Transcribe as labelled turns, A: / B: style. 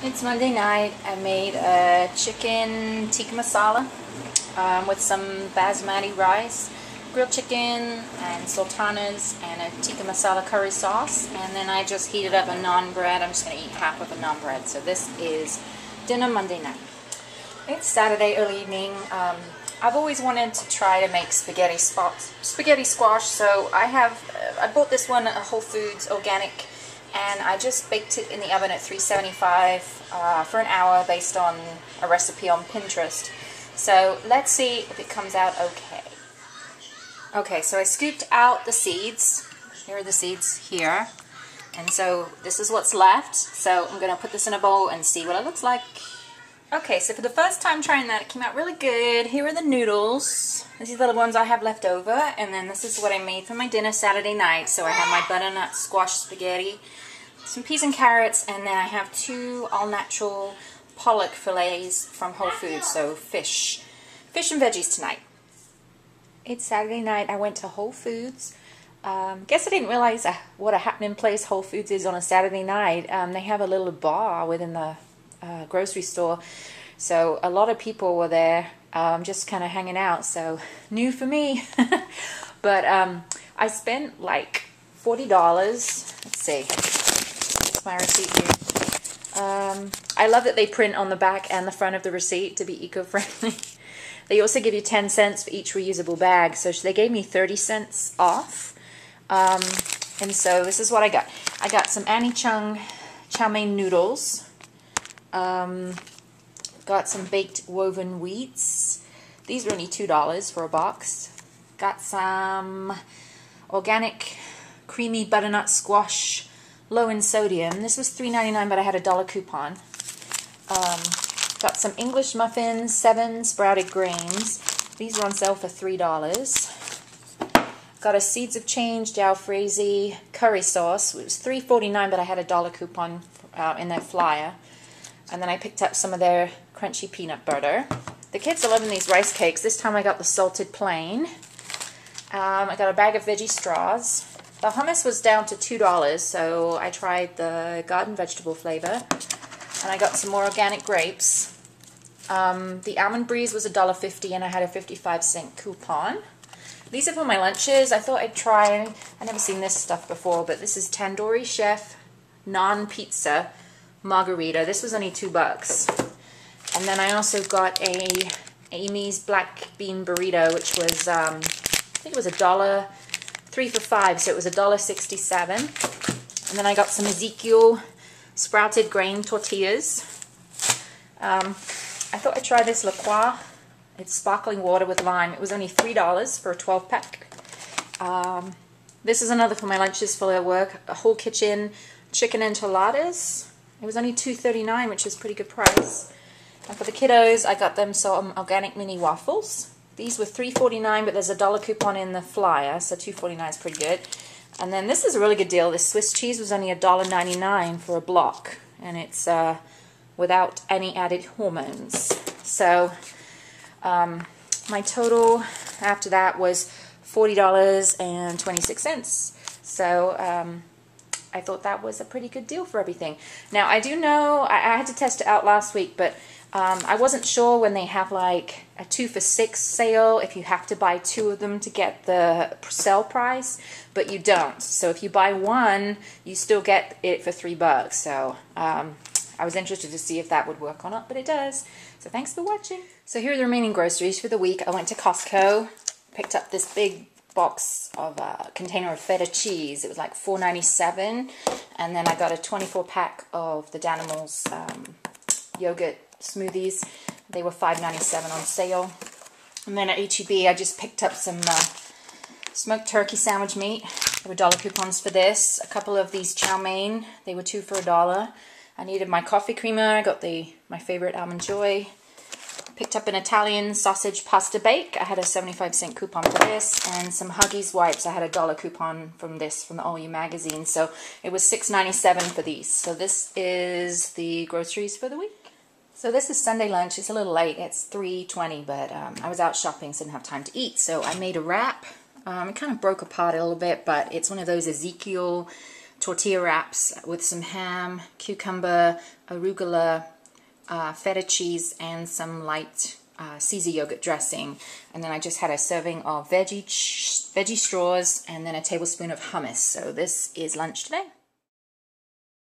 A: It's Monday night. I made a chicken tikka masala with some basmati rice, grilled chicken, and sultanas, and a tikka masala curry sauce. And then I just heated up a naan bread. I'm just going to eat half of a naan bread. So this is dinner Monday night. It's Saturday early evening. I've always wanted to try to make spaghetti squash. So I bought this one at Whole Foods organic. And I just baked it in the oven at 375 for an hour based on a recipe on Pinterest. So let's see if it comes out okay. Okay, so I scooped out the seeds. Here are the seeds here. And so this is what's left. So I'm going to put this in a bowl and see what it looks like. Okay, so for the first time trying that, it came out really good. Here are the noodles. These are the ones I have left over. And then this is what I made for my dinner Saturday night. So I have my butternut squash spaghetti, some peas and carrots, and then I have 2 all-natural pollock fillets from Whole Foods, so fish and veggies tonight. It's Saturday night. I went to Whole Foods. Guess I didn't realize what a happening place Whole Foods is on a Saturday night. They have a little bar within the grocery store, so a lot of people were there just kind of hanging out, so new for me. But I spent like $40. Let's see. My receipt here. I love that they print on the back and the front of the receipt to be eco-friendly. They also give you 10 cents for each reusable bag, so they gave me 30 cents off. And so this is what I got. I got some Annie Chung chow mein noodles. Got some baked woven wheats. These were only $2 for a box. Got some organic creamy butternut squash, low in sodium. This was $3.99, but I had a $1 coupon. Got some English muffins, 7 sprouted grains. These were on sale for $3. Got a Seeds of Change Jalfrezi curry sauce. It was $3.49, but I had a $1 coupon in that flyer. And then I picked up some of their crunchy peanut butter. The kids are loving these rice cakes. This time I got the salted plain. I got a bag of veggie straws. The hummus was down to $2, so I tried the garden vegetable flavor. And I got some more organic grapes. The almond breeze was $1.50, and I had a 55-cent coupon. These are for my lunches. I thought I'd try, I've never seen this stuff before, but this is Tandoori Chef Naan Pizza Margarita. This was only $2. And then I also got a Amy's Black Bean Burrito, which was, I think it was $1. 3 for $5, so it was $1.67. And then I got some Ezekiel sprouted grain tortillas. I thought I'd try this La Croix. It's sparkling water with lime. It was only $3 for a 12-pack. This is another for my lunches for work. A whole kitchen chicken enchiladas. It was only $2.39, which is a pretty good price. And for the kiddos, I got them some organic mini waffles. These were $3.49, but there's a $1 coupon in the flyer, so $2.49 is pretty good. And then this is a really good deal. This Swiss cheese was only $1.99 for a block, and it's without any added hormones. So my total after that was $40.26. So I thought that was a pretty good deal for everything. Now I do know I had to test it out last week, but I wasn't sure when they have like a 2 for $6 sale if you have to buy 2 of them to get the sale price, but you don't. So if you buy one, you still get it for $3. So I was interested to see if that would work or not, but it does. So thanks for watching. So here are the remaining groceries for the week. I went to Costco, picked up this big box of a container of feta cheese. It was like $4.97, and then I got a 24-pack of the Danimals yogurt smoothies. They were $5.97 on sale. And then at H-E-B, I just picked up some smoked turkey sandwich meat. There were $1 coupons for this. A couple of these chow mein. They were 2 for $1. I needed my coffee creamer. I got my favorite Almond Joy. Picked up an Italian sausage pasta bake. I had a 75-cent coupon for this. And some Huggies wipes. I had a $1 coupon from this, from the All You magazine. So it was $6.97 for these. So this is the groceries for the week. So this is Sunday lunch. It's a little late. It's 3:20, but I was out shopping, so I didn't have time to eat. So I made a wrap. It kind of broke apart a little bit, but it's one of those Ezekiel tortilla wraps with some ham, cucumber, arugula, feta cheese, and some light Caesar yogurt dressing. And then I just had a serving of veggie straws and then a tablespoon of hummus. So this is lunch today.